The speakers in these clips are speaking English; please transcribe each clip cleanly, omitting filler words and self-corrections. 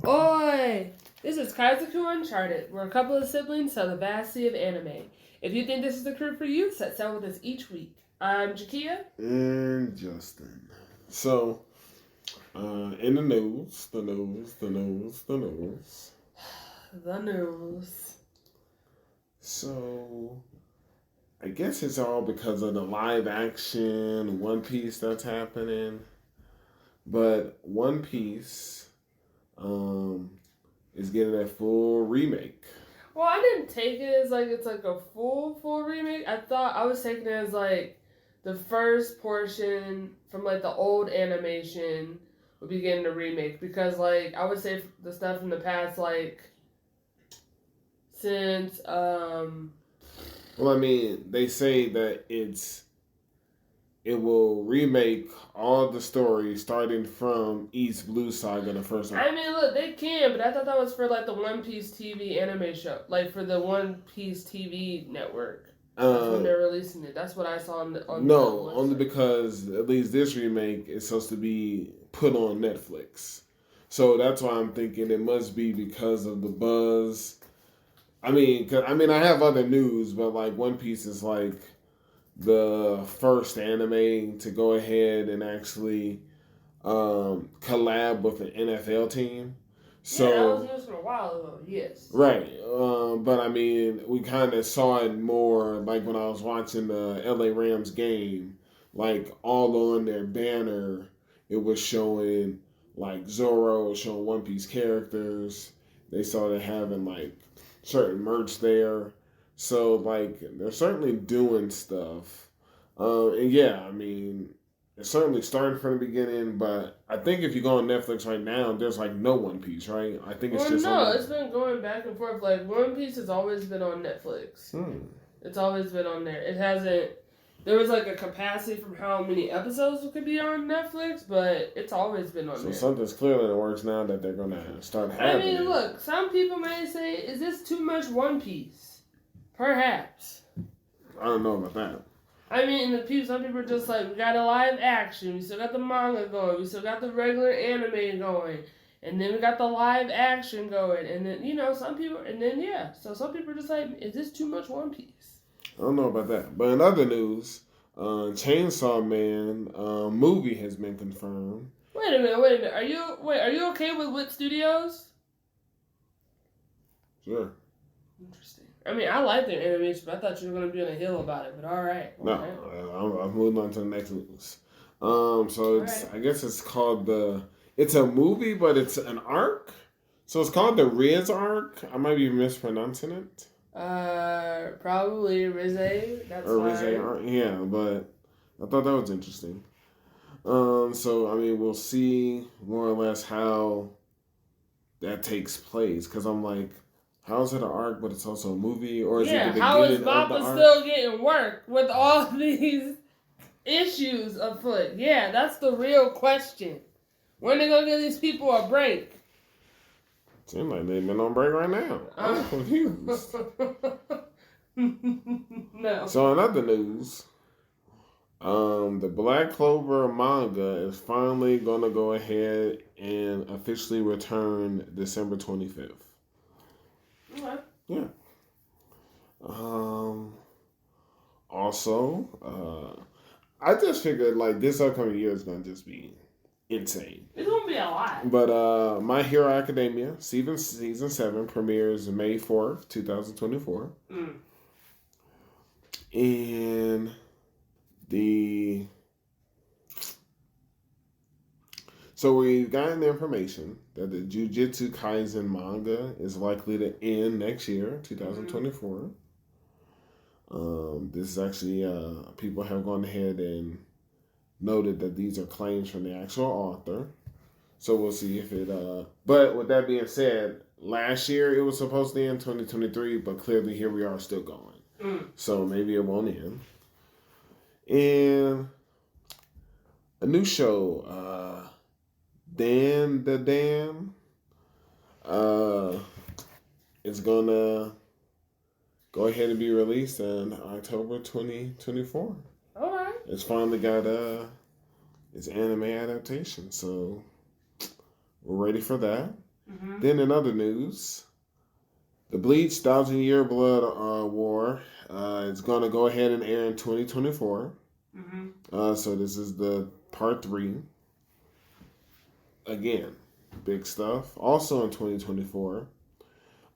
Oi! This is Kaizoku Uncharted. We're a couple of siblings of the vast sea of anime. If you think this is the crew for you, set sail with us each week. I'm Jakia and Justin. So, in the news. The news. So, I guess it's all because of the live action One Piece that's happening. But One Piece is getting a full remake. Well, I didn't take it as like it's like a full remake. I was taking it as like the first portion from like the old animation would be getting a remake, because like I would say the stuff in the past, like since Well, I mean, they say that it will remake all the stories starting from East Blue Saga, the first one. I mean, look, they can, but I thought that was for like the One Piece TV anime show, like for the One Piece TV network. That's when they're releasing it. That's what I saw on the only because at least this remake is supposed to be put on Netflix. So that's why I'm thinking it must be because of the buzz. I mean, I have other news, but like One Piece is like the first anime to go ahead and actually collab with an NFL team. So, yeah, that was news from a while ago, yes. Right. But I mean, we kind of saw it more like when I was watching the LA Rams game, like all on their banner, it was showing like Zoro, showing One Piece characters. They started having like certain merch there. So like they're certainly doing stuff. And yeah, I mean, it's certainly starting from the beginning, but I think if you go on Netflix right now, there's like no One Piece, right? I think it's it's been going back and forth. Like One Piece has always been on Netflix. It's always been on there. It hasn't. There was like a capacity from how many episodes could be on Netflix, but it's always been on there. So something's clearly in the works now that they're gonna start having. I mean, look, some people may say, "Is this too much One Piece?" Perhaps. I don't know about that. I mean, some people are just like, we got a live action, we still got the manga going, we still got the regular anime going, and then we got the live action going, and then, some people are just like, is this too much One Piece? I don't know about that. But in other news, Chainsaw Man movie has been confirmed. Wait a minute. Are you okay with Wit Studios? Sure. Interesting. I mean, I like their animation, but I thought you were going to be on a hill about it, but all right. No, I've moved on to the next news. So I guess it's called it's a movie, but it's an arc. So it's called the Riz arc. I might be mispronouncing it. Probably Rize. That's or Rize arc. Yeah, but I thought that was interesting. So I mean, we'll see more or less how that takes place, because I'm like, how is it an arc, but it's also a movie? Or is it the beginning how is of the Mappa arc? still getting work with all these issues afoot? Yeah, that's the real question. When they gonna give these people a break? Seems like they've been on break right now. I'm confused. No. So in other news, the Black Clover manga is finally gonna go ahead and officially return December 25th. Okay. Yeah. Also, I just figured like this upcoming year is gonna just be insane. It's gonna be a lot. But My Hero Academia season 7 premieres May 4th, 2024. And so we've gotten the information that the Jujutsu Kaisen manga is likely to end next year, 2024. This is actually, people have gone ahead and noted that these are claims from the actual author. So we'll see if it, but with that being said, last year it was supposed to end 2023, but clearly here we are still going. So maybe it won't end. And a new show, Dan the Dam, is gonna go ahead and be released in October 2024. All right. It's finally got its anime adaptation, so we're ready for that. Mm-hmm. Then in other news, the Bleach 1,000-Year Blood War is going to go ahead and air in 2024. Mm-hmm. So this is the part 3. Again, big stuff. Also in 2024,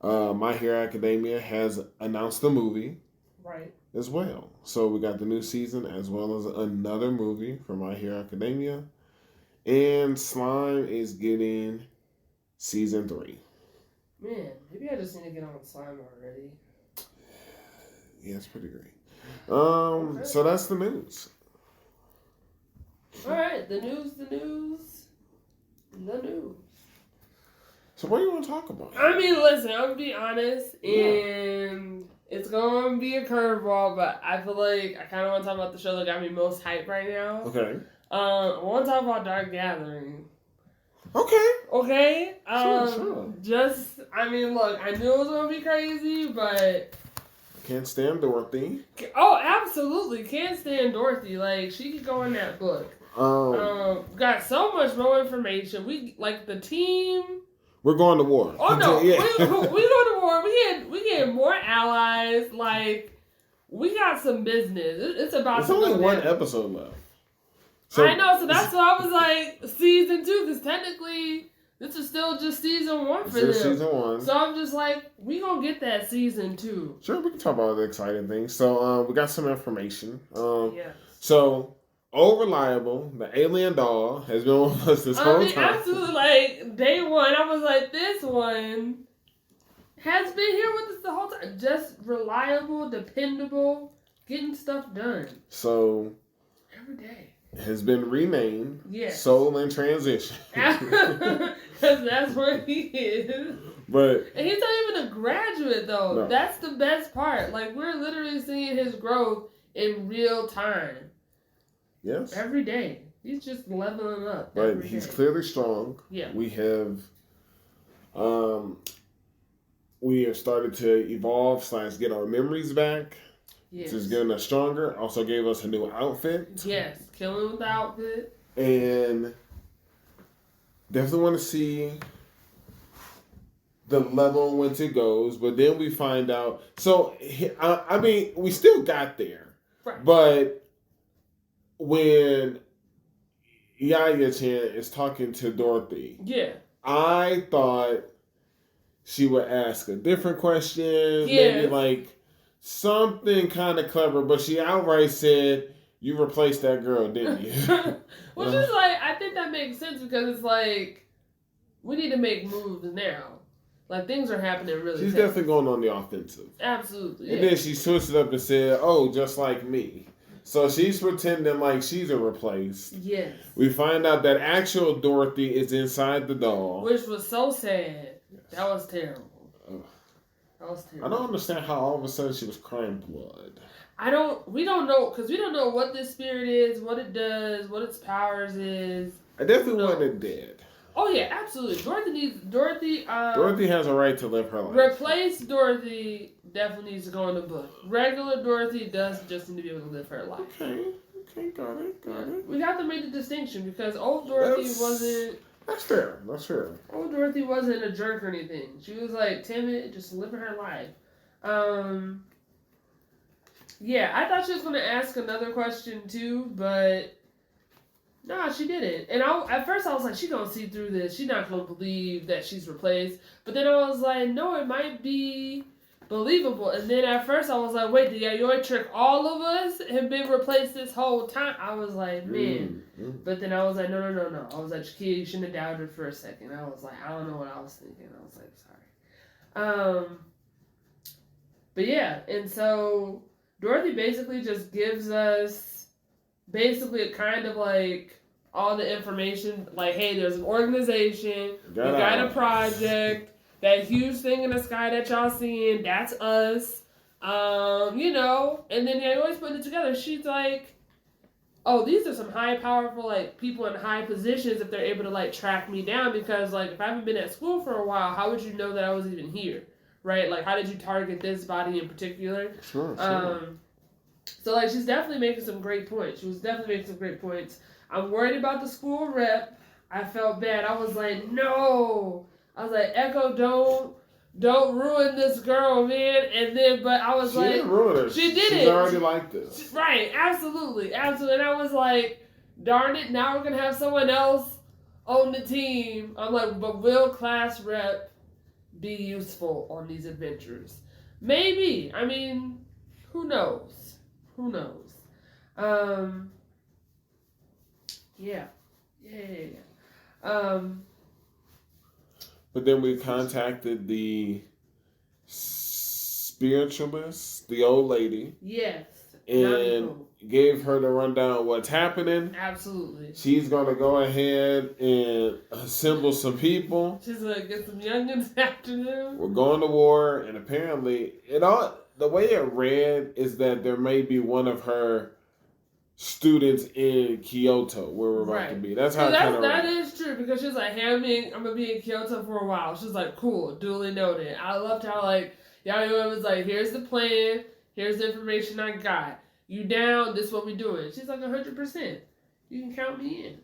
My Hero Academia has announced the movie. Right. As well. So we got the new season as well as another movie from My Hero Academia. And Slime is getting season 3. Man, maybe I just need to get on Slime already. Yeah, it's pretty great. Okay. So that's the news. Alright, the news. So what do you want to talk about? I mean, listen, I'm going to be honest, and it's going to be a curveball, but I feel like I kind of want to talk about the show that got me most hyped right now. Okay. I want to talk about Dark Gathering. Okay. Okay? Sure. I mean, look, I knew it was going to be crazy, but... Can't stand Dorothy. Oh, absolutely. Can't stand Dorothy. Like, she could go in that book. Got so much more information. We, like, the team... We're going to war. Oh, no. Yeah. we go to war. We get more allies. Like, we got some business. It's about It's only one episode left. So, I know, so that's why I was like, season 2, because technically, this is still just season 1 for them. Season 1. So I'm just like, we gonna get that season 2. Sure, we can talk about the exciting things. So, we got some information. Yeah. So, Old Reliable, the alien doll, has been with us this whole time. Absolutely, like, day 1, I was like, this one has been here with us the whole time. Just reliable, dependable, getting stuff done. So, every day. Has been renamed Soul in Transition. Because that's where he is. But and he's not even a graduate, though. No. That's the best part. Like, we're literally seeing his growth in real time. Yes. Every day. He's just leveling up. But he's clearly strong. Yeah. We have started to evolve / get our memories back. Yes. Just getting us stronger. Also gave us a new outfit. Yes, killing with the outfit. And definitely want to see the level in which it goes. But then we find out. So, I mean, we still got there. Right. But when Yaya-chan is talking to Dorothy. Yeah. I thought she would ask a different question. Yes. Maybe like something kind of clever, but she outright said, "You replaced that girl, didn't you?" Which is like, I think that makes sense because it's like, we need to make moves now. Like, things are happening really She's fast. Definitely going on the offensive. Absolutely. And then she switched it up and said, "Oh, just like me." So she's pretending like she's a replaced. Yes. We find out that actual Dorothy is inside the doll. Which was so sad. Yes. That was terrible. That was terrible. I don't understand how all of a sudden she was crying blood. We don't know, because we don't know what this spirit is, what it does, what its powers is. I definitely want it dead. Oh yeah, absolutely. Dorothy has a right to live her life. Replace Dorothy definitely needs to go in the book. Regular Dorothy does just need to be able to live her life. Okay, got it. We have to make the distinction because old Dorothy wasn't... That's fair. Old Dorothy wasn't a jerk or anything. She was like timid, just living her life. Yeah, I thought she was going to ask another question too, but no, she didn't. And at first I was like, she's going to see through this. She's not going to believe that she's replaced. But then I was like, no, it might be believable. And then at first I was like, wait, did Yayoi trick all of us and been replaced this whole time? I was like, man. But then I was like, no. I was like, Jakia, you shouldn't have doubted for a second. I was like, I don't know what I was thinking. I was like, sorry. But yeah, and so Dorothy basically just gives us basically a kind of like all the information, like, hey, there's an organization, we got a project, that huge thing in the sky that y'all seeing, that's us, and then they always put it together. She's like, oh, these are some high powerful, like, people in high positions if they're able to, like, track me down, because, like, if I haven't been at school for a while, how would you know that I was even here, right? Like, how did you target this body in particular? Sure. So, like, she's definitely making some great points. She was definitely making some great points. I'm worried about the school rep. I felt bad. I was like, no. I was like, Echo, don't ruin this girl, man. And then, but I was she like, didn't ruin her. She did She's it. already like this. Right, absolutely. And I was like, darn it, now we're going to have someone else on the team. I'm like, but will class rep be useful on these adventures? Maybe. I mean, who knows? Who knows? Yeah. But then we contacted the spiritualist, the old lady. Yes. And gave her the rundown of what's happening. Absolutely. She's going to go ahead and assemble some people. She's going to get some youngins afternoon. We're going to war, and apparently, the way it read is that there may be one of her students in Kyoto where we're about to be. That's how that is true, because she's like, hey, I'm going to be in Kyoto for a while. She's like, cool, duly noted. I loved how, like, Yayoi was like, here's the plan. Here's the information I got. You down? This is what we doing. She's like 100%. You can count me in.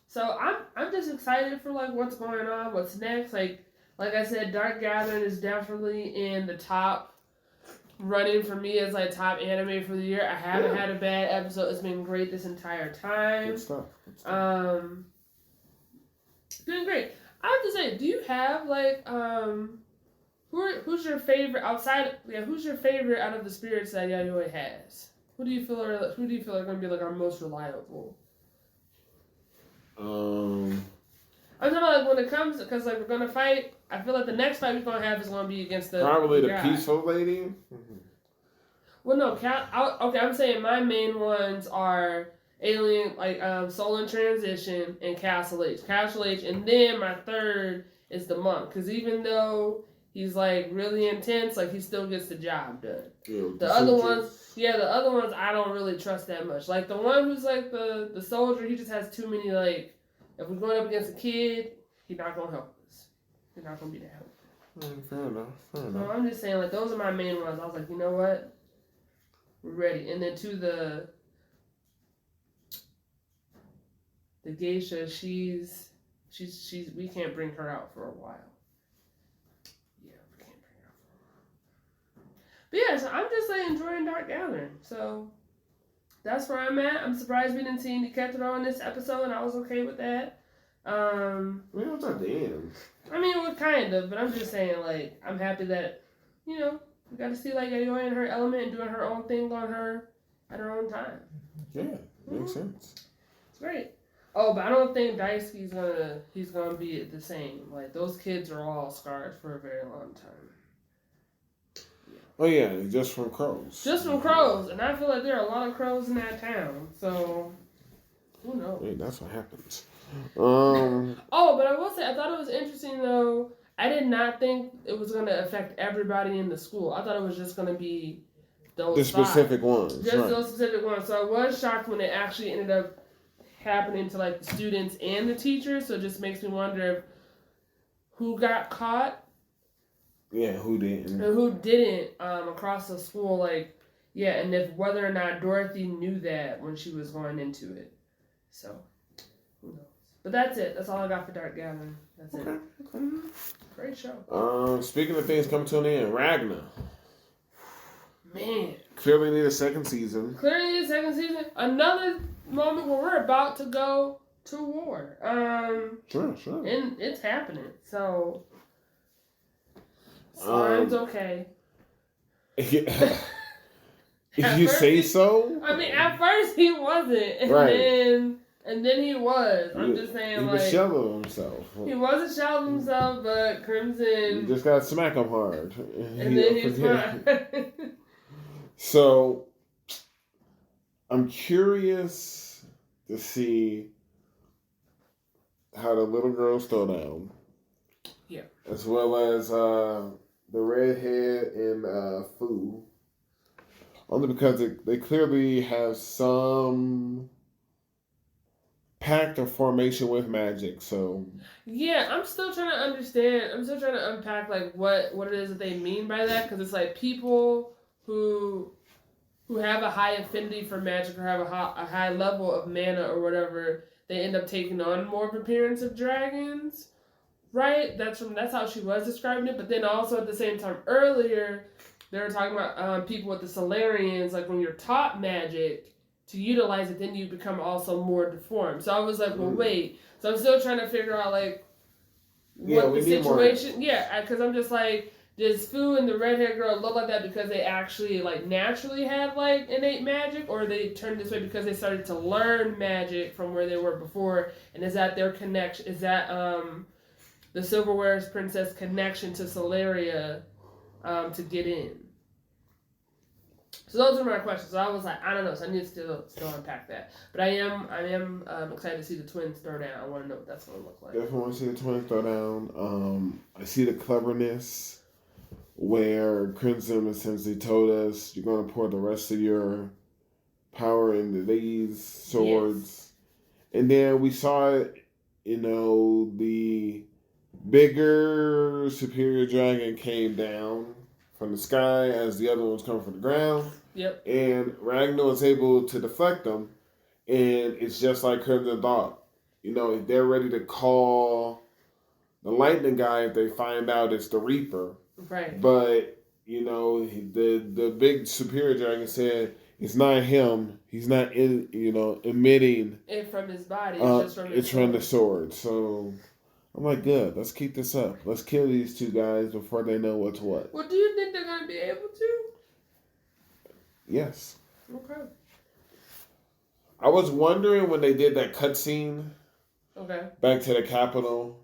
So I'm just excited for like what's going on, what's next. Like I said, Dark Gathering is definitely in the top running for me as like top anime for the year. I haven't had a bad episode. It's been great this entire time. Good stuff. Doing great. I have to say, do you have like who's your favorite who's your favorite out of the spirits that Yayoi has? Who do you feel are going to be like our most reliable? I'm talking about like when it comes, because like we're gonna fight. I feel like the next fight we're gonna have is gonna be against the probably the guy. peaceful lady. Well, no, I'm saying my main ones are Alien, like Soul in Transition, and Castle H. And then my third is the monk, because even though he's like really intense, like he still gets the job done. Yeah, the other ones I don't really trust that much. Like the one who's like the soldier, he just has too many like. If we're going up against a kid, he's not gonna help us. He's not gonna be that helpful. Fair enough. So I'm just saying, like those are my main ones. I was like, you know what, we're ready. And then to the geisha, she's we can't bring her out for a while. But yeah, so I'm just like enjoying Dark Gathering. So that's where I'm at. I'm surprised we didn't see any Ketoro in this episode, and I was okay with that. We don't at the end. I mean, we're kind of, but I'm just saying, like, I'm happy that, we got to see like Yayoi in her element and doing her own thing on her at her own time. Yeah, makes sense. It's great. Oh, but I don't think Daisuke's he's gonna be the same. Like those kids are all scarred for a very long time. Oh yeah, just from crows. And I feel like there are a lot of crows in that town. So, who knows? Hey, that's what happens. Oh, but I will say, I thought it was interesting though. I did not think it was going to affect everybody in the school. I thought it was just going to be those specific ones. Those specific ones. So I was shocked when it actually ended up happening to like the students and the teachers. So it just makes me wonder who got caught. Yeah, who didn't? And who didn't across the school, like, yeah, and if whether or not Dorothy knew that when she was going into it. So, who knows? But that's it. That's all I got for Dark Gathering. That's it. Great show. Speaking of things coming to an end, Ragnar. Man. Clearly need a second season. Another moment where we're about to go to war. Sure. And it's happening. So... Slime's okay. If you say so. I mean, at first he wasn't, and then he was. I'm just saying, he was a shell of himself. He was a shell of himself, but Crimson. You just gotta smack him hard, and then he's fine. So, I'm curious to see how the little girls throw down. Yeah. As well as the redhead and Fu. Only because they clearly have some pact or formation with magic, so... Yeah, I'm still trying to understand. I'm still trying to unpack, like, what it is that they mean by that, because it's like people who have a high affinity for magic or have a high level of mana or whatever, they end up taking on more of appearance of dragons, right? That's how she was describing it. But then also at the same time earlier, they were talking about people with the Solarians, like when you're taught magic to utilize it, then you become also more deformed. So I was like, well, wait. So I'm still trying to figure out like what the situation. Yeah, because I'm just like, does Fu and the redhead girl look like that because they actually like naturally have like innate magic, or they turned this way because they started to learn magic from where they were before? And is that their connection? Is that the Silverware's princess connection to Solaria to get in? So those are my questions. So I was like, I don't know. So I need to still unpack that. But I am excited to see the twins throw down. I want to know what that's going to look like. Definitely want to see the twins throw down. I see the cleverness where Crimson essentially told us you're going to pour the rest of your power into these swords. Yes. And then we saw, the bigger superior dragon came down from the sky as the other ones come from the ground. Yep. And Ragnar was able to deflect them. And it's just like Crimson thought. If they're ready to call the lightning guy, if they find out it's the Reaper. Right. But, the big superior dragon said it's not him. He's not emitting it from his body. It's from the sword. So I'm like, good. Let's keep this up. Let's kill these two guys before they know what's what. Well, do you think they're going to be able to? Yes. Okay. I was wondering when they did that cutscene. Okay. Back to the Capitol.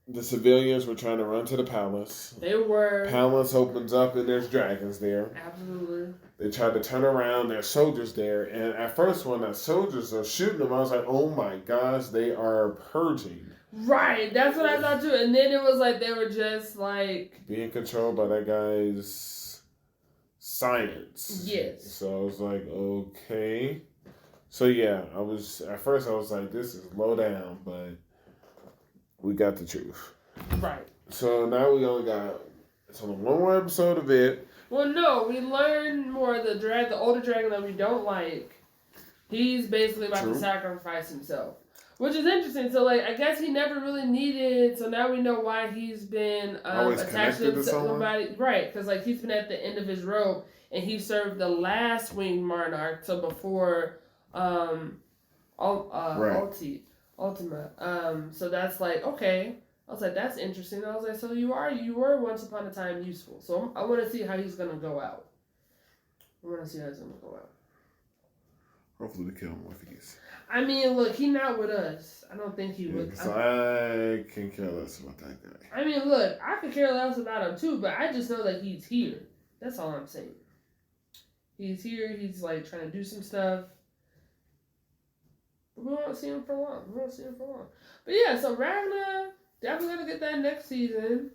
The civilians were trying to run to the palace. They were. Palace opens up and there's dragons there. Absolutely. They tried to turn around. There's soldiers there. And at first when the soldiers are shooting them, I was like, oh my gosh, they are purging. Right. That's what I thought too. And then it was like they were just like... being controlled by that guy's science. Yes. So I was like, okay. So yeah, at first I was like, this is low down, but... we got the truth. Right. So now we only got... it's only one more episode of it. Well, no. We learned more of the older dragon that we don't like. He's basically about to sacrifice himself. Which is interesting. So, I guess he never really needed... so now we know why he's been attached to somebody. Right. Because, he's been at the end of his rope. And he served the last winged monarch. So, before... Ultima. So that's okay. I was like, that's interesting. I was like, so you were once upon a time useful. So I want to see how he's gonna go out. Hopefully we kill him with these. I mean, look, he's not with us. I don't think he would. Because I can care less about that guy. I mean, look, I could care less about him too, but I just know that he's here. That's all I'm saying. He's here. He's trying to do some stuff. We won't see him for long. But yeah, so Ragnar, definitely gonna get that next season.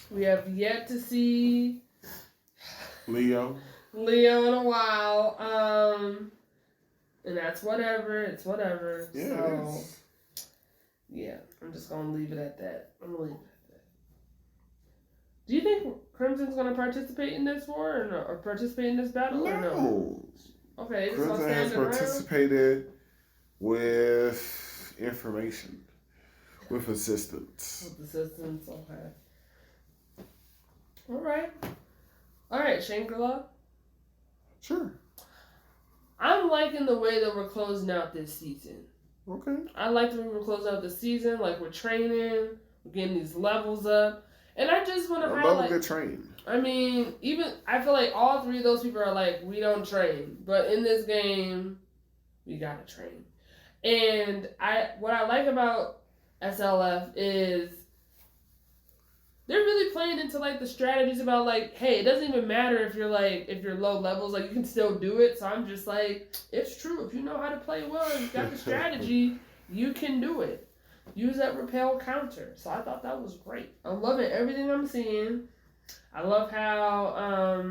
We have yet to see Leo in a while. And that's whatever. It's whatever. Yeah, so yeah, I'm just gonna leave it at that. Do you think Crimson's gonna participate in this war or participate in this battle or no? Okay, Crimson has participated with information, with assistance. Okay. All right, Shangri-La. Sure. I'm liking the way that we're closing out this season. Okay. I like the way we're closing out the season. We're training, we're getting these levels up. And I just want to highlight... I love a good train. I mean, I feel like all three of those people are we don't train. But in this game, we gotta train. And what I like about SLF is they're really playing into the strategies about hey, it doesn't even matter if you're low levels, you can still do it. So I'm just it's true. If you know how to play well and you've got the strategy, you can do it. Use that repel counter. So I thought that was great. I'm loving everything I'm seeing. I love how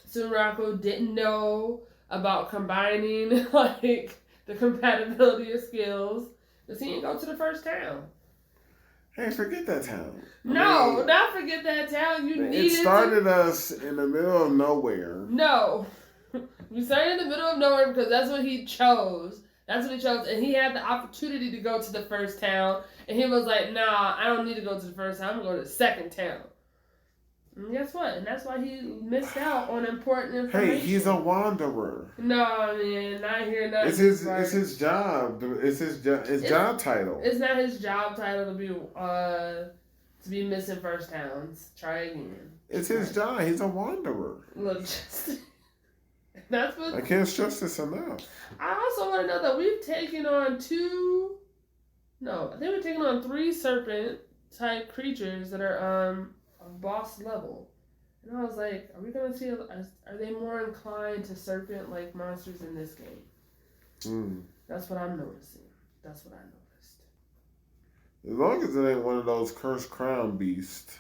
Sunraku didn't know about combining the compatibility of skills. Because he didn't go to the first town. Hey, forget that town. Not forget that town. It started us in the middle of nowhere. No. We started in the middle of nowhere because that's what he chose. And he had the opportunity to go to the first town, and he was like, "Nah, I don't need to go to the first town. I'm gonna go to the second town." And guess what? And that's why he missed out on important information. Hey, he's a wanderer. No, man, not here. Not it's his job. It's his job title. It's not his job title to be missing first towns. Try again. It's his job. He's a wanderer. Look, just. That's what I can't stress this enough. I also want to know that we've taken on 3 serpent type creatures that are boss level. And I was like, are we gonna see? Are they more inclined to serpent like monsters in this game? That's what I'm noticing. That's what I noticed. As long as it ain't one of those cursed crown beasts.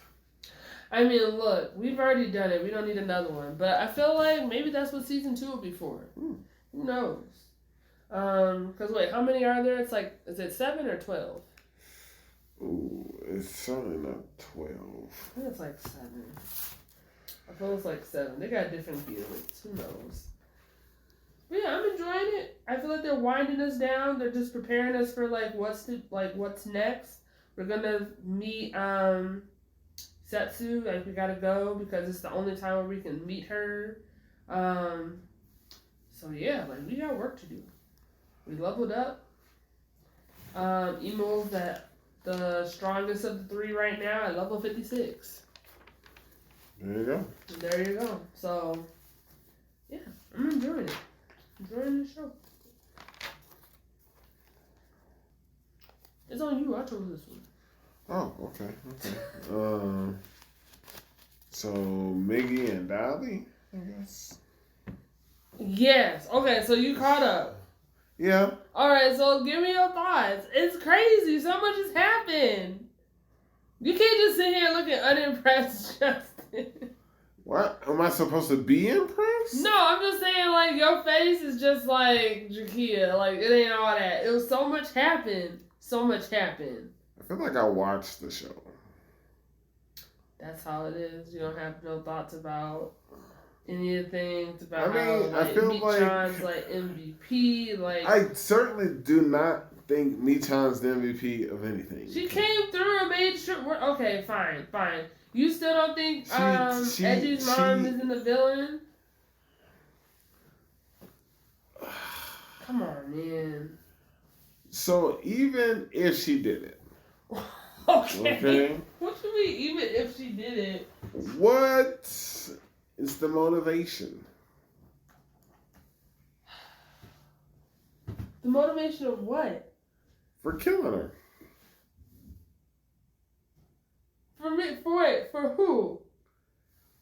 I mean, look, we've already done it. We don't need another one. But I feel like maybe that's what season 2 will be for. Who knows? Because wait, how many are there? It's like, is it 7 or 12? Ooh, it's certainly not 12. I think it's like 7. I feel it's like 7. They got different builds. Who knows? But yeah, I'm enjoying it. I feel like they're winding us down. They're just preparing us for what's next. We're gonna meet Setsu, we gotta go because it's the only time where we can meet her. So yeah, we got work to do. We leveled up. Emo's the strongest of the 3 right now at level 56. There you go. So yeah, I'm enjoying it. Enjoying the show. It's on you. I chose this one. Oh, okay. So Miggy and Dolly, I guess. Yes. Okay, so you caught up. Yeah. Alright, so give me your thoughts. It's crazy. So much has happened. You can't just sit here looking unimpressed, Justin. What? Am I supposed to be impressed? No, I'm just saying, your face is just like Jakia. It ain't all that. It was so much happened. So much happened. I feel like I watched the show. That's how it is. You don't have no thoughts about any of the things about I feel Michan's MVP. I certainly do not think Michan's the MVP of anything. She came through and made sure. Okay, fine. You still don't think Edgy's mom isn't the villain? Come on, man. So even if she did it. Okay. What do you mean, even if she did it? What is the motivation? The motivation of what? For killing her. For who?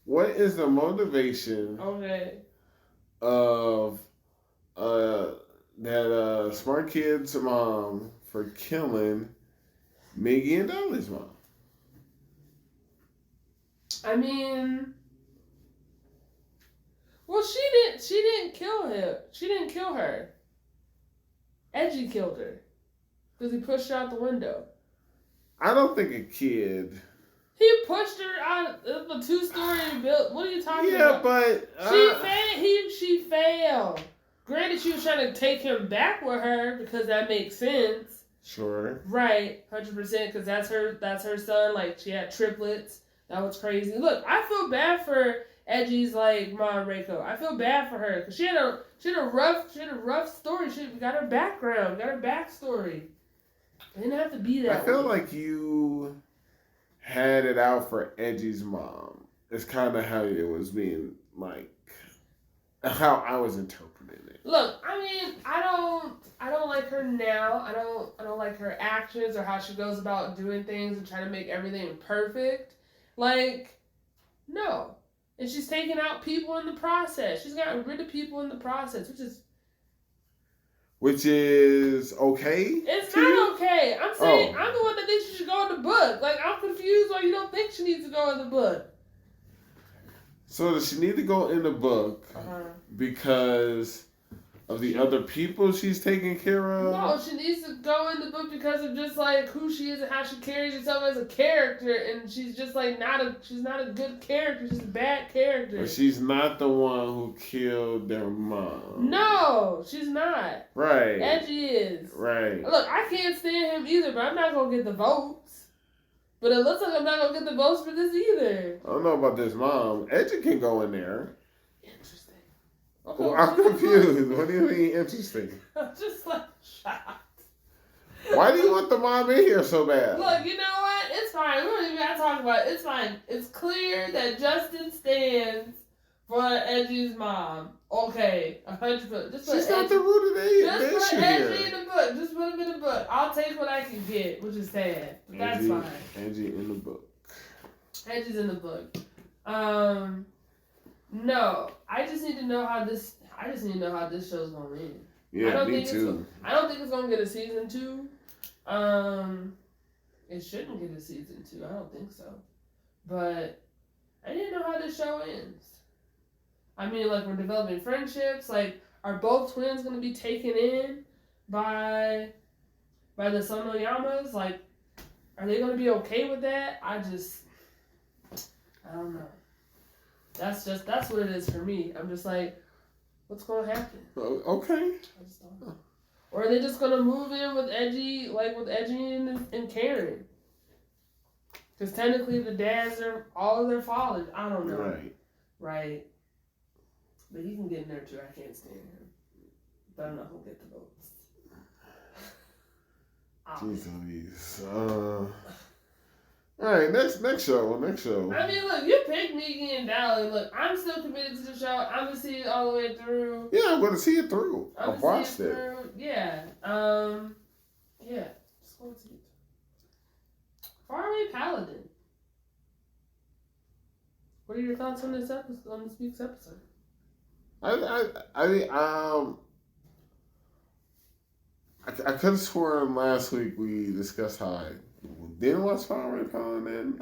What is the motivation of that smart kid's mom for killing Miggy and Dolly's mom? I mean, well, she didn't kill him. She didn't kill her. Edgy killed her because he pushed her out the window. I don't think a kid. He pushed her out of a 2-story building. What are you talking Yeah, about? but She failed. Granted, she was trying to take him back with her because that makes sense. Sure. Right, 100%, because that's her son. She had triplets. That was crazy. Look, I feel bad for Edgy's mom, Reiko. I feel bad for her because she had a rough story. She got her background, got her backstory. It didn't have to be that. I feel like you had it out for Edgy's mom. It's kind of how it was being how I was interpreting it. Look, I mean, I don't like her now. I don't like her actions or how she goes about doing things and trying to make everything perfect. No. And she's taking out people in the process. She's gotten rid of people in the process, which is okay. It's not okay. I'm saying I'm the one that thinks she should go in the book. I'm confused why you don't think she needs to go in the book. So does she need to go in the book because of the other people she's taking care of? No, she needs to go in the book because of just like who she is and how she carries herself as a character, and she's just like she's not a good character. She's a bad character. But she's not the one who killed their mom. No, she's not. Right. Edgy is. Right. Look, I can't stand him either, but I'm not gonna get the votes. But it looks like I'm not gonna get the votes for this either. I don't know about this mom. Edgy can go in there. Interesting. Okay, Well, I'm confused. What do you mean interesting? I'm just like shocked. Why do you want the mom in here so bad? Look, you know what? It's fine. We don't even gotta talk about it. It's fine. It's clear that Justin stands for Edgy's mom. Okay, 100%. She's not the root of the issue Just put Edgy here. in the book. Just put him in the book. I'll take what I can get, which is sad. But that's fine. Edgy in the book. Edgy's in the book. No, I just need to know how this. I just need to know how this show's gonna end. Yeah, me too. I don't think it's gonna get a season 2. It shouldn't get a season 2. I don't think so. But I need to know how this show ends. I mean, like, we're developing friendships. Like, are both twins gonna be taken in by the Sonoyamas? Like, are they gonna be okay with that? I don't know. That's what it is for me. I'm just like, what's gonna happen? Okay. I just don't know. Or are they just gonna move in with Edgy, and Karen? Because technically the dads are all of their fathers. I don't know. Right. But he can get in there too. I can't stand him. But I'm not gonna get the votes. Jeez Louise. Alright, next show. I mean, look, you picked Miki and Dally. Look, I'm still committed to the show. I'm gonna see it all the way through. Yeah, I'm gonna see it through. I've watched it. Yeah. Yeah. Just going to see it. Faraway Paladin. What are your thoughts on this week's episode? I could have sworn last week we discussed how I didn't watch Faraway Paladin,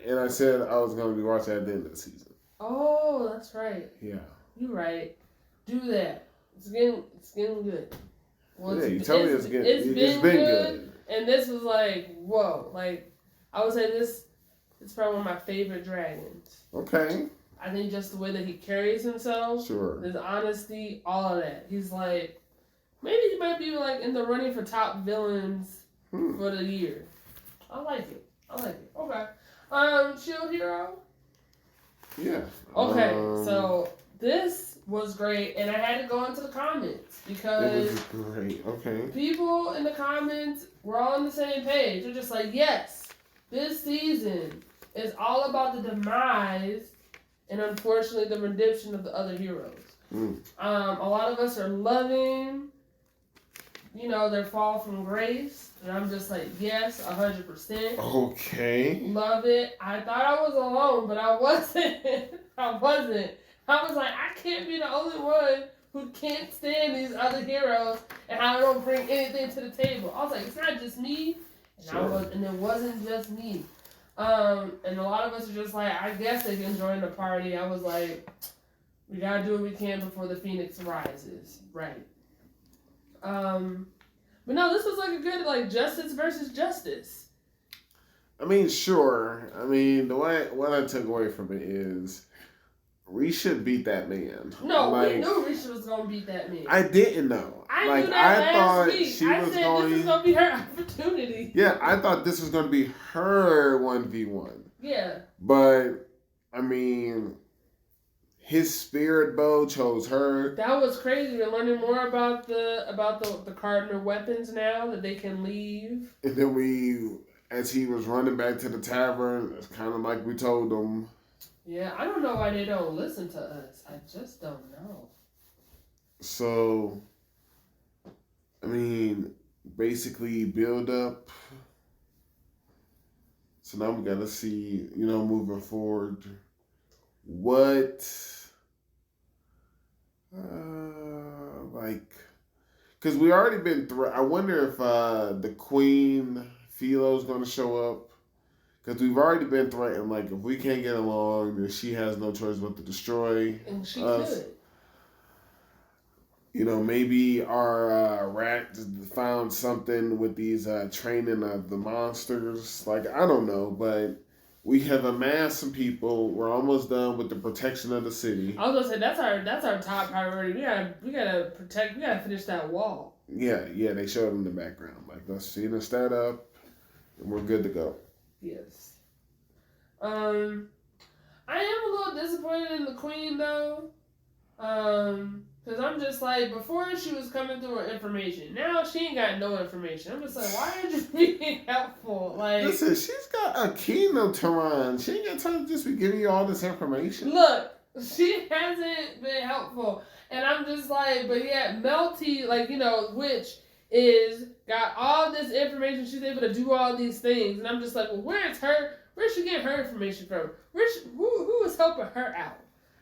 and I said I was going to be watching at the end of the season. Oh, that's right. Yeah. You're right. Do that. It's getting good. Well, yeah, you told me it's been good. And this was like, whoa. Like, I would say it's probably one of my favorite dragons. Okay. I think just the way that he carries himself. Sure. His honesty, all of that. He's like, maybe he might be like in the running for top villains for the year. I like it. Okay. Shield Hero? Yeah. Okay, so this was great, and I had to go into the comments because it was great. Okay. People in the comments were all on the same page. They're just like, yes, this season is all about the demise and unfortunately the redemption of the other heroes. A lot of us are loving, their fall from grace, and I'm just like, yes, 100%. Okay. Love it. I thought I was alone, but I wasn't. I was like, I can't be the only one who can't stand these other heroes and how they don't bring anything to the table. I was like, it's not just me, and it wasn't just me. And a lot of us are just like, I guess they can join the party. I was like, we gotta do what we can before the Phoenix rises, right? But no, this was like a good justice versus justice. I mean, sure. I mean, what I took away from it is Risha beat that man. No, we knew Risha was gonna beat that man. I didn't know. I knew that last week. She was said this is gonna be her opportunity. Yeah, I thought this was gonna be her 1v1. Yeah. But I mean, his spirit bow chose her. That was crazy. We're learning more about the cardinal weapons now that they can leave. And then as he was running back to the tavern, it's kind of like we told him. Yeah, I don't know why they don't listen to us. I just don't know. So, I mean, basically build up. So now we got to see, moving forward, what, because we already been through. I wonder if the Queen Philo's going to show up. Because we've already been threatened, if we can't get along, then she has no choice but to destroy and she us. could. You know, maybe our rat found something with these training of the monsters. Like, I don't know, but we have amassed some people. We're almost done with the protection of the city. I was gonna say that's our top priority. We gotta protect. We gotta finish that wall. Yeah, they showed in the background. Like, let's see the stat up, and we're good to go. Yes. I am a little disappointed in the queen though. Because I'm just like, before she was coming through her information. Now she ain't got no information. I'm just like, why aren't you being helpful? Like, listen, she's got a kingdom to run. She ain't got time to just be giving you all this information. Look, she hasn't been helpful. And I'm just like, but yeah, Melty, like, you know, which is got all this information. She's able to do all these things. And I'm just like, well, where's she getting her information from? Who is helping her out?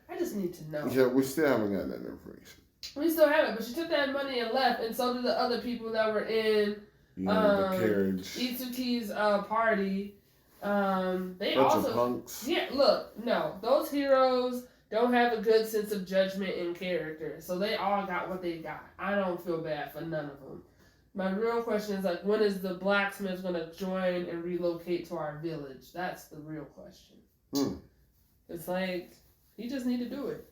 I just need to know. Yeah, we still haven't got that information. We still haven't, but she took that money and left, and so did the other people that were in the carriage. Itsuki's party. They Bunch also of punks. Yeah, look, no, those heroes don't have a good sense of judgment and character, so they all got what they got. I don't feel bad for none of them. My real question is, like, when is the blacksmith going to join and relocate to our village? That's the real question. It's like, he just need to do it.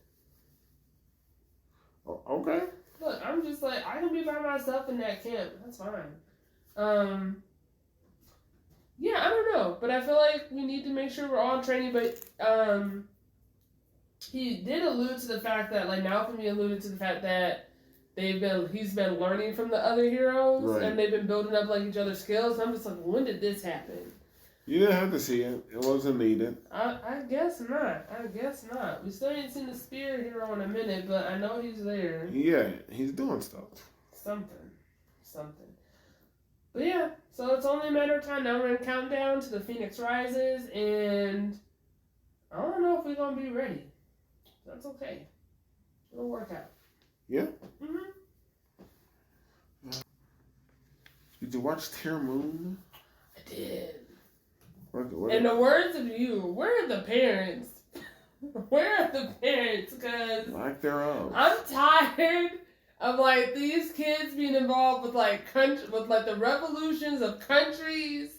Okay. Look, I'm just like, I can be by myself in that camp. That's fine. Yeah, I don't know. But I feel like we need to make sure we're all in training. But he did allude to the fact that, like, Naofumi alluded to the fact that he's been learning from the other heroes. Right. And they've been building up, like, each other's skills. And I'm just like, when did this happen? You didn't have to see it. It wasn't needed. I guess not. We still ain't seen the spear hero in a minute, but I know he's there. Yeah, he's doing stuff. Something. But yeah, so it's only a matter of time. Now we're in countdown to the Phoenix Rises, and I don't know if we're going to be ready. That's okay. It'll work out. Yeah? Mm-hmm. Did you watch Tear Moon? I did. What? In the words of you, where are the parents? Where are the parents? Because Like their own. I'm tired of, like, these kids being involved with, like, the revolutions of countries,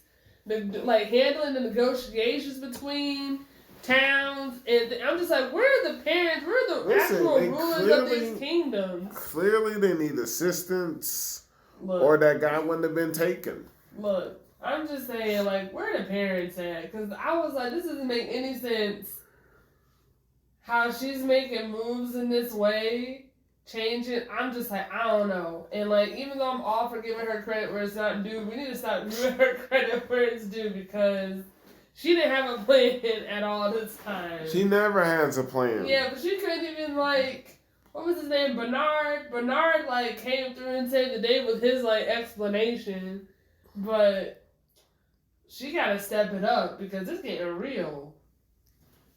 like, handling the negotiations between towns, and I'm just like, where are the parents? Where are the actual rulers of these kingdoms? Clearly they need assistance, Look, or that guy wouldn't have been taken. Look, I'm just saying, like, where are the parents at? Because I was like, this doesn't make any sense. How she's making moves in this way, changing. I'm just like, I don't know. And, like, even though I'm all for giving her credit where it's not due, we need to stop giving her credit where it's due, because she didn't have a plan at all this time. She never has a plan. Yeah, but she couldn't even, like, what was his name? Bernard, like, came through and saved the day with his, like, explanation. But she gotta step it up, because it's getting real.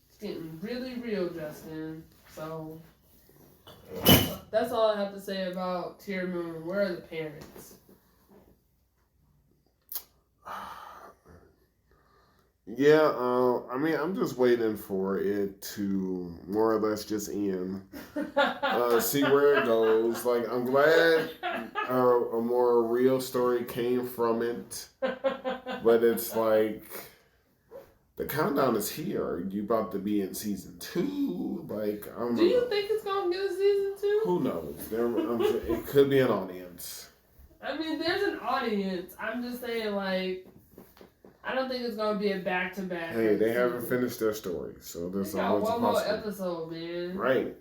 It's getting really real, Justin. So, that's all I have to say about Tear Moon. Where are the parents? Yeah, I mean, I'm just waiting for it to more or less just end. See where it goes. Like, I'm glad a more real story came from it. But it's like, the countdown is here. You about to be in season 2. Like, Do you think it's gonna get a season 2? Who knows? It could be an audience. I mean, there's an audience. I'm just saying, like, I don't think it's gonna be a back-to-back. Hey, they haven't finished their story, so there's always a one more possibility. episode, man. Right.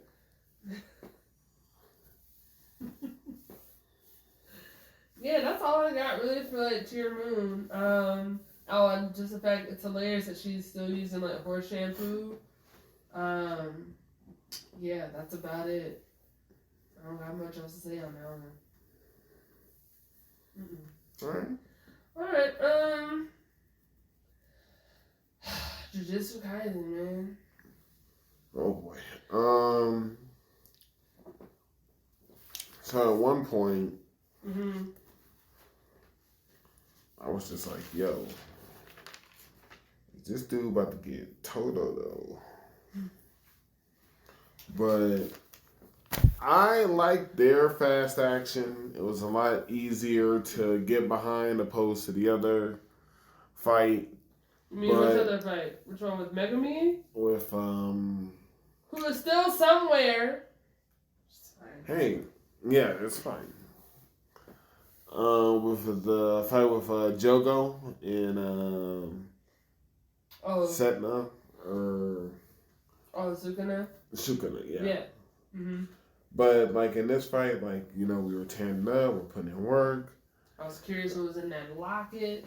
Yeah, that's all I got really for, like, Tear Moon. And just the fact it's hilarious that she's still using, like, horse shampoo. Yeah, that's about it. I don't got much else to say on that one. Alright, Jujutsu Kaisen, man. Oh boy. So at one point, I was just like, yo, this dude about to get Todou though. But I like their fast action. It was a lot easier to get behind opposed to the other fight. You mean which other fight? Which one with Megami? With who is still somewhere. Hey, yeah, it's fine. With the fight with Jogo and Setna or Sukuna. Sukuna, yeah. Yeah. Mm-hmm. But like in this fight, like we were tearing up, we're putting in work. I was curious who was in that locket.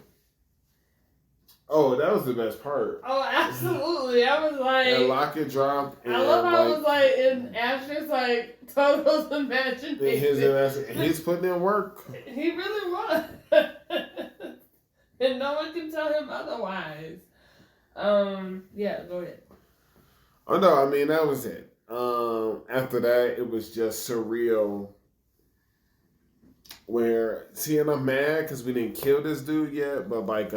Oh, that was the best part. Oh, absolutely! I was like, that locket dropped. I love how it was like in Asher's like Todou's imagination. He's putting in work. He really was, and no one can tell him otherwise. Yeah, go ahead. Oh no, I mean that was it. After that, it was just surreal. And I'm mad because we didn't kill this dude yet, but like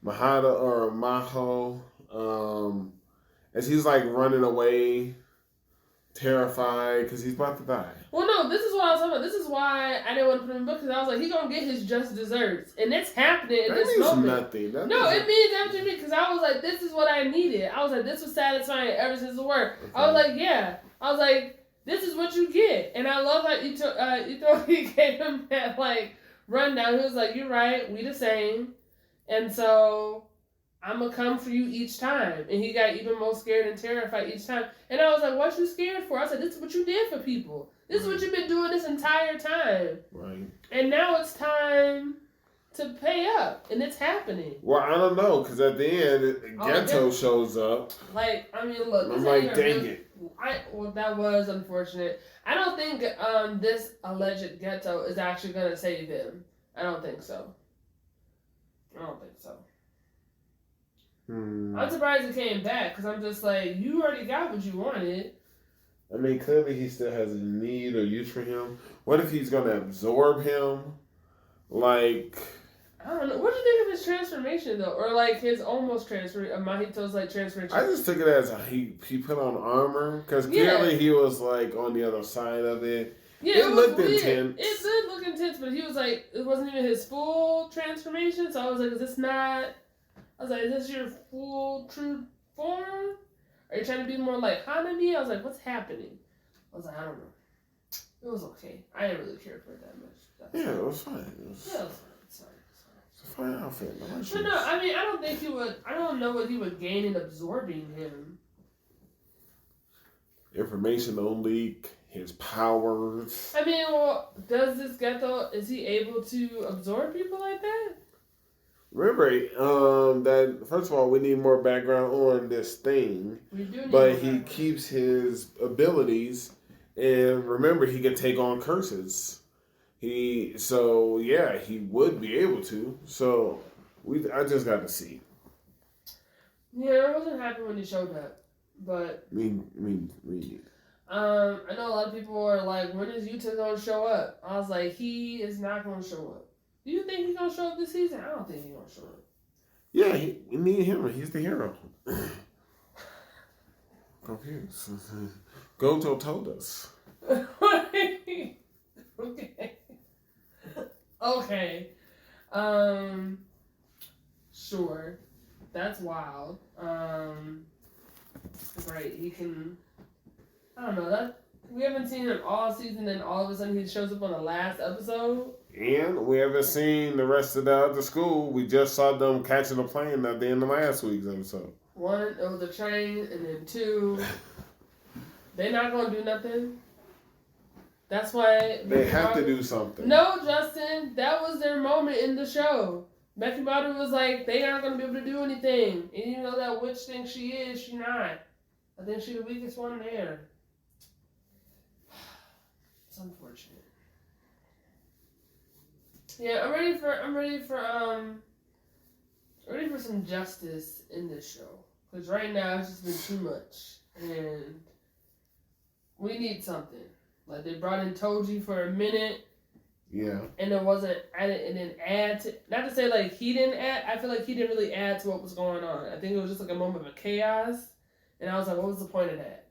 Mahito, as he's like running away, terrified because he's about to die. Well, no, this is what I was talking about. This is why I didn't want to put him in the book, because I was like, he's gonna get his just desserts, and it's happening in this moment. Nothing. It means everything to me, because I was like, this is what I needed. I was like, this was satisfying ever since the word. Okay. I was like, yeah. I was like, this is what you get, and I love how he gave him that like rundown. He was like, you're right, we the same, and so I'm going to come for you each time. And he got even more scared and terrified each time. And I was like, what you scared for? I said, this is what you did for people. This is what you've been doing this entire time. Right. And now it's time to pay up. And it's happening. Well, I don't know. Because at the end, Ghetto shows up. Like, I mean, look. I'm like, dang it. Well, that was unfortunate. I don't think this alleged Ghetto is actually going to save him. I don't think so. I'm surprised it came back, because I'm just like, you already got what you wanted. I mean, clearly he still has a need or use for him. What if he's going to absorb him? Like, I don't know. What do you think of his transformation, though? Or, like, his almost Mahito's, like, transformation? I just took it as he put on armor, because clearly he was, like, on the other side of it. Yeah, it looked intense. It did look intense, but he was like, it wasn't even his full transformation, so I was like, is this not... I was like, is this your full, true form? Are you trying to be more like Hanami? I was like, what's happening? I was like, I don't know. It was okay. I didn't really care for it that much. It was fine. It was fine. It's a fine outfit. But no, I mean, I don't think he would... I don't know what he would gain in absorbing him. Information don't leak. His powers. I mean, well, does this Ghetto... Is he able to absorb people like that? Remember, that first of all, we need more background on this thing. We do need but he keeps his abilities, and remember, he can take on curses. He would be able to. So I just got to see. Yeah, I wasn't happy when he showed up, but me. I know a lot of people are like, when is Yuta gonna show up? I was like, he is not gonna show up. Do you think he's going to show up this season? I don't think he's going to show up. Yeah, me and him. He's the hero. Confused. Goto told us. Okay. Sure. That's wild. Right, he can... I don't know. That we haven't seen him all season, and all of a sudden he shows up on the last episode. And we haven't seen the rest of the other school. We just saw them catching a plane at the end of last week's episode. 1, it was a train, and then 2, they're not going to do nothing. That's why... They have to do something. No, Justin, that was their moment in the show. Becky Badu was like, they aren't going to be able to do anything. And you know that witch thinks she is, she not. I think she's the weakest one there. It's unfortunate. Yeah, I'm ready for some justice in this show. Because right now it's just been too much. And we need something. Like, they brought in Toji for a minute. Yeah. And it didn't add to, not to say like he didn't add, I feel like he didn't really add to what was going on. I think it was just like a moment of chaos. And I was like, what was the point of that?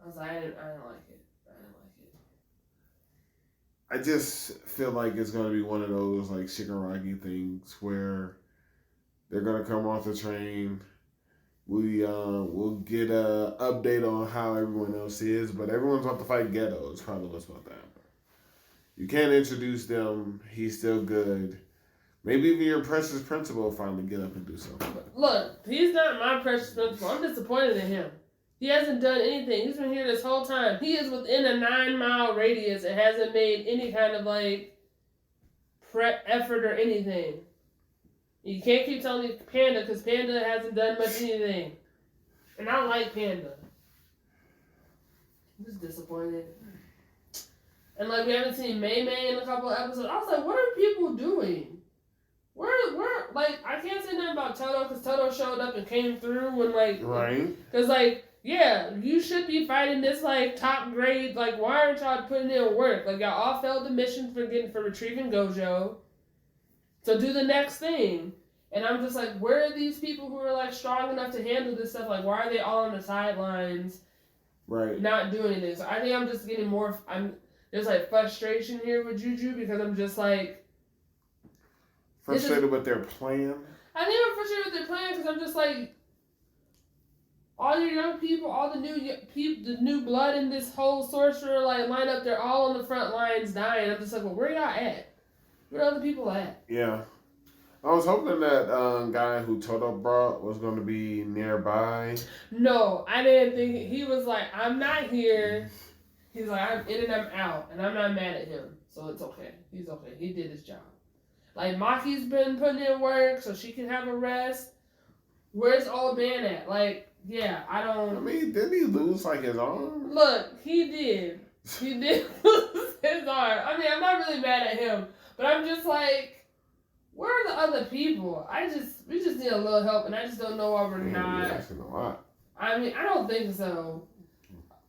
I was like, I didn't like it. I just feel like it's gonna be one of those like Shigaraki things where they're gonna come off the train. We'll get a update on how everyone else is, but everyone's about to fight Ghetto. Is probably what's about to happen. You can't introduce them. He's still good. Maybe even your precious principal will finally get up and do something. Look, he's not my precious principal. I'm disappointed in him. He hasn't done anything. He's been here this whole time. He is within a 9-mile radius and hasn't made any kind of like effort or anything. You can't keep telling me Panda because Panda hasn't done much anything. And I like Panda. I'm just disappointed. And like we haven't seen Mei Mei in a couple of episodes. I was like, what are people doing? Where, like, I can't say nothing about Todou because Todou showed up and came through when, like, right? Because, like, yeah, you should be fighting this, like, top grade. Like, why aren't y'all putting in work? Like, y'all all failed the mission for retrieving Gojo. So do the next thing. And I'm just like, where are these people who are, like, strong enough to handle this stuff? Like, why are they all on the sidelines? Right. Not doing anything. So I think I'm just getting more, there's, like, frustration here with Juju because I'm just, like, frustrated with their plan? I think I'm frustrated with their plan because I'm just like, all your young people, all the new blood in this whole sorcerer like lineup, they're all on the front lines dying. I'm just like, well, where y'all at? Where are other people at? Yeah. I was hoping that guy who Todou brought was going to be nearby. No, I didn't think, he was like, I'm not here. He's like, I'm in and I'm out, and I'm not mad at him, so it's okay. He's okay. He did his job. Like, Maki's been putting in work so she can have a rest. Where's old man at? Like, yeah, I don't... I mean, didn't he lose, like, his arm? Look, he did. He did lose his arm. I mean, I'm not really mad at him. But I'm just like, where are the other people? We just need a little help, and I just don't know why we're not... You're asking a lot. I mean, I don't think so.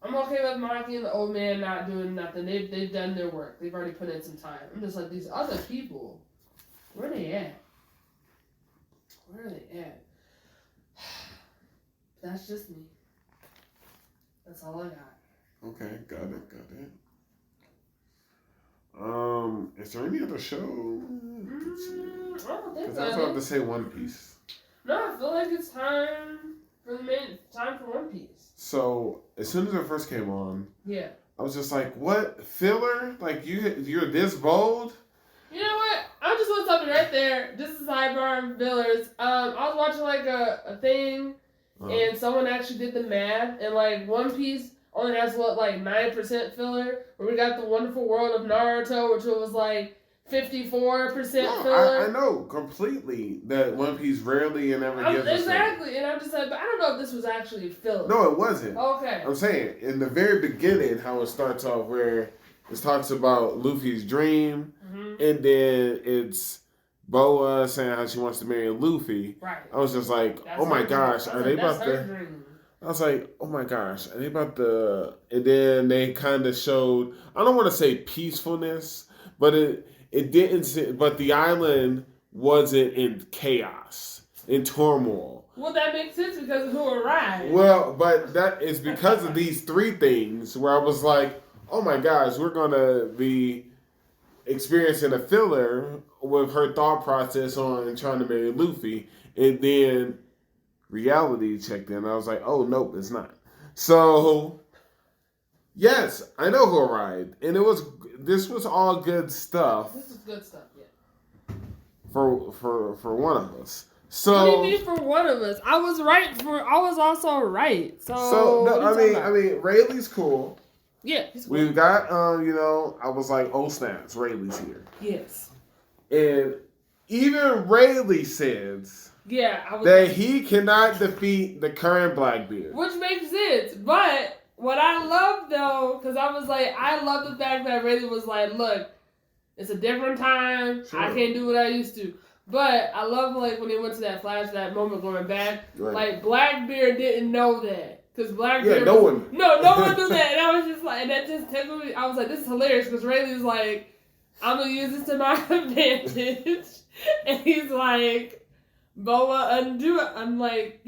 I'm okay with Maki and the old man not doing nothing. They've done their work. They've already put in some time. I'm just like, these other people... Where are they at? Where are they at? That's just me. That's all I got. Okay, got it. Is there any other show? I don't think so. Because I was about to say One Piece. No, I feel like it's time for One Piece. So, as soon as it first came on, yeah, I was just like, what? Filler? Like, you're this bold? You know what? I just want something right there. Just a sidebar and fillers. I was watching like a thing, and someone actually did the math, and like One Piece only has like 9% filler, where we got the Wonderful World of Naruto, which was like 54% filler. I know completely that One Piece rarely and ever gives us exactly, and I'm just like, but I don't know if this was actually filler. No, it wasn't. Okay. I'm saying in the very beginning, how it starts off, where it talks about Luffy's dream. And then it's Boa saying how she wants to marry Luffy. Right. I was just like, oh my gosh, are they about to... Dream. I was like, oh my gosh, are they about to... And then they kind of showed, I don't want to say peacefulness, but it didn't... But the island wasn't in chaos, in turmoil. Well, that makes sense because of who arrived. Well, but that is because of these three things where I was like, oh my gosh, we're going to be... experiencing a filler with her thought process on trying to marry Luffy, and then reality checked in. I was like, oh, nope, it's not. So, yes, I know who arrived, and this was all good stuff. This is good stuff, yeah. For one of us. So, what do you mean for one of us? I was also right. So no, I mean, Rayleigh's cool. Yeah, he's cool. We've got, I was like, oh snaps, Rayleigh's here. Yes. And even Rayleigh says that he cannot defeat the current Blackbeard. Which makes sense. But what I love, though, because I was like, I love the fact that Rayleigh was like, look, it's a different time. Sure. I can't do what I used to. But I love, like, when he went to that moment going back, right. Like, Blackbeard didn't know that. Because Blackbeard no one knew that. And I was just like, and that just tickled me. I was like, this is hilarious. Because Rayleigh's like, I'm going to use this to my advantage. And he's like, Boa, undo it. I'm like,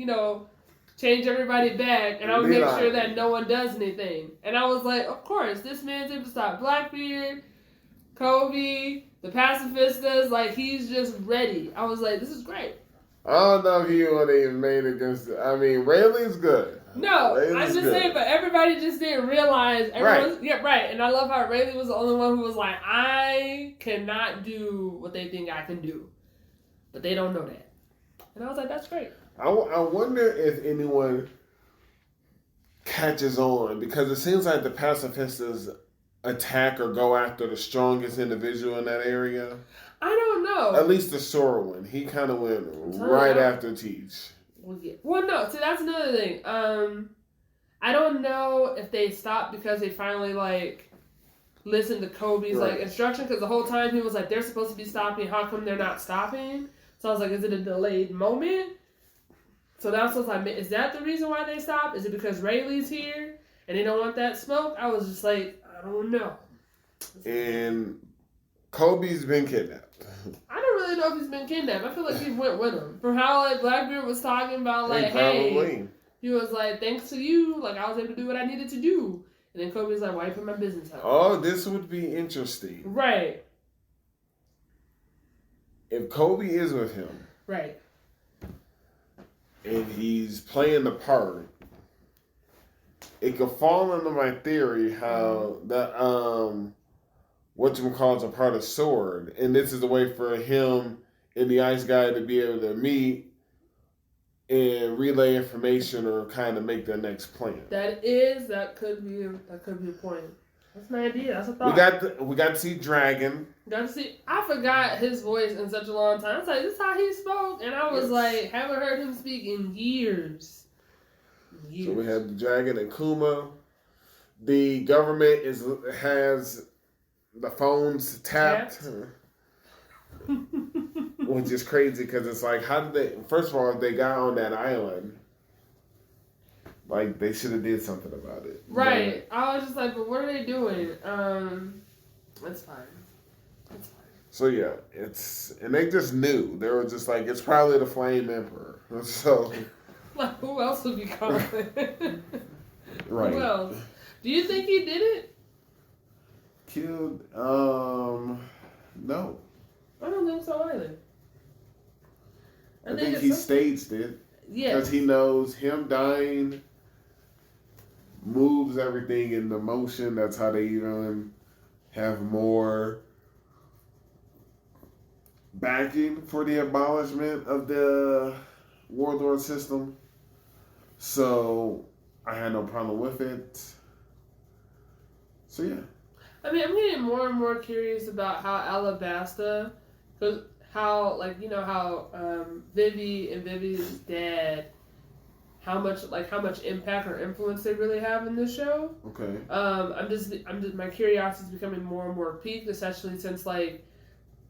change everybody back, and I would make Levi. sure that no one does anything. And I was like, of course, this man's able to stop Blackbeard, Kobe, the pacifistas. Like, he's just ready. I was like, this is great. I don't know if he would have even made it against. I mean, Rayleigh's good. No, Rayleigh's I'm just good. saying, but everybody just didn't realize. Right. Yeah, right. And I love how Rayleigh was the only one who was like, I cannot do what they think I can do. But they don't know that. And I was like, that's great. I wonder if anyone catches on, because it seems like the pacifistas attack or go after the strongest individual in that area. I don't know. At least the Sora one. He kind of went right after Teach. Well, no. See, that's another thing. I don't know if they stopped because they finally, like, listened to Kobe's, like, instruction. Because the whole time he was like, they're supposed to be stopping. How come they're not stopping? So I was like, is it a delayed moment? So that's what's like, is that the reason why they stopped? Is it because Rayleigh's here and they don't want that smoke? I was just like, I don't know. And Kobe's been kidnapped. I don't really know if he's been kidnapped. I feel like he went with him. From how, like, Blackbeard was talking about, like, hey, he was like, thanks to you, like, I was able to do what I needed to do. And then Kobe's like, why you put my business out? Oh, this would be interesting. Right. If Kobe is with him. Right. And he's playing the part, it could fall into my theory how that whatchamacallit's a part of Sword, and this is a way for him and the Ice Guy to be able to meet and relay information or kind of make their next plan. That could be a point. That's an idea. That's a thought. We got to see Dragon. Got to see. I forgot his voice in such a long time. I was like, this is how he spoke, and I was like, haven't heard him speak in years. So we have the Dragon and Kuma. The government has the phones tapped. Which is crazy because it's like, how did they? First of all, if they got on that island, like they should have did something about it. Right. But I was just like, but what are they doing? That's fine. That's fine. So yeah, and they just knew. They were just like, it's probably the Flame Emperor. So. Like, who else would be calling? Right. Who else? Do you think he did it? Killed? No. I don't think so either. I think he staged it. Yeah. Because he knows him dying moves everything into motion. That's how they even have more backing for the abolishment of the warlord system. So I had no problem with it. So yeah. I mean, I'm getting more and more curious about how Alabasta, because how, like, you know how Vivi and Vivi's dad, how much impact or influence they really have in this show. Okay. I'm just my curiosity is becoming more and more piqued, especially since, like,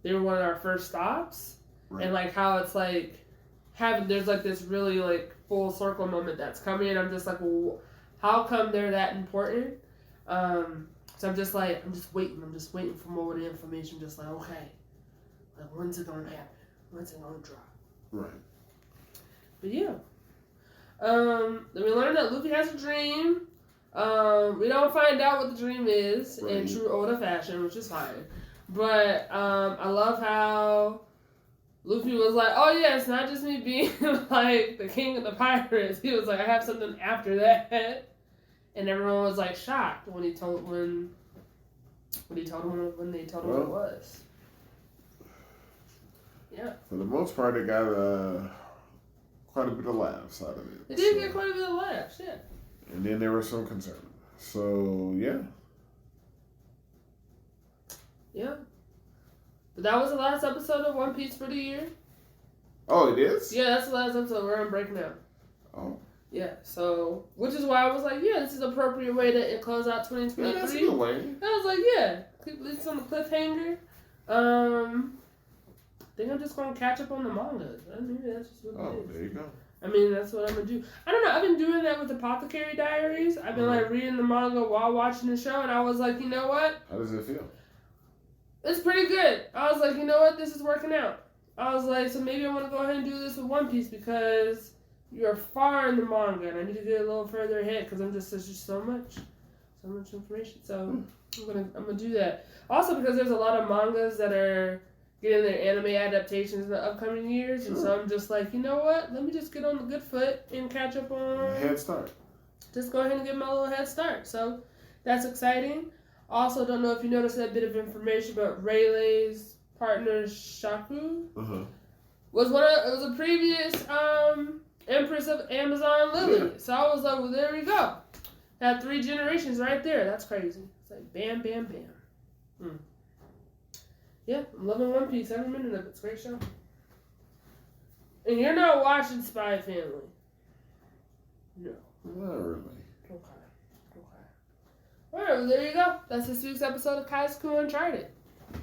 they were one of our first stops, and like how it's like there's like this really like full circle moment that's coming, and I'm just like, well, how come they're that important? So I'm just waiting for more of the information. Just like, okay, like, when's it gonna happen? When's it gonna drop? Right. But yeah. Then we learned that Luffy has a dream. We don't find out what the dream is in true Oda fashion, which is fine. But I love how Luffy was like, oh yeah, it's not just me being like the king of the pirates. He was like, I have something after that. And everyone was like shocked when they told him what it was. Yeah. For the most part, they got quite a bit of laughs out of it. They did get quite a bit of laughs, yeah. And then there was some concern. So yeah. Yeah. But that was the last episode of One Piece for the year. Oh, it is? Yeah, that's the last episode. We're on break now. Oh. Yeah, so, which is why I was like, yeah, this is an appropriate way to close out 2023. Yeah, that's a good way. And I was like, yeah, keep this on the cliffhanger. I think I'm just going to catch up on the manga. I mean, that's just what it is. Oh, there you go. I mean, that's what I'm going to do. I don't know, I've been doing that with Apothecary Diaries. I've been, like, reading the manga while watching the show, and I was like, you know what? How does it feel? It's pretty good. I was like, you know what? This is working out. I was like, so maybe I want to go ahead and do this with One Piece because You're far in the manga, and I need to get a little further ahead because there's just so much information. So I'm gonna do that. Also because there's a lot of mangas that are getting their anime adaptations in the upcoming years, and so I'm just like, you know what? Let me just get on the good foot and catch up on. Head start. Just go ahead and get my little head start. So that's exciting. Also, don't know if you noticed that bit of information, but Rayleigh's partner Shaku was a previous Empress of Amazon Lily. So I was like, well, there we go. Had 3 generations right there. That's crazy. It's like bam, bam, bam. Yeah, I'm loving One Piece. Every minute of it. It's a great show. And you're not watching Spy Family? No. Not really. Okay. Alright, well, there you go. That's this week's episode of Kaizoku Uncharted.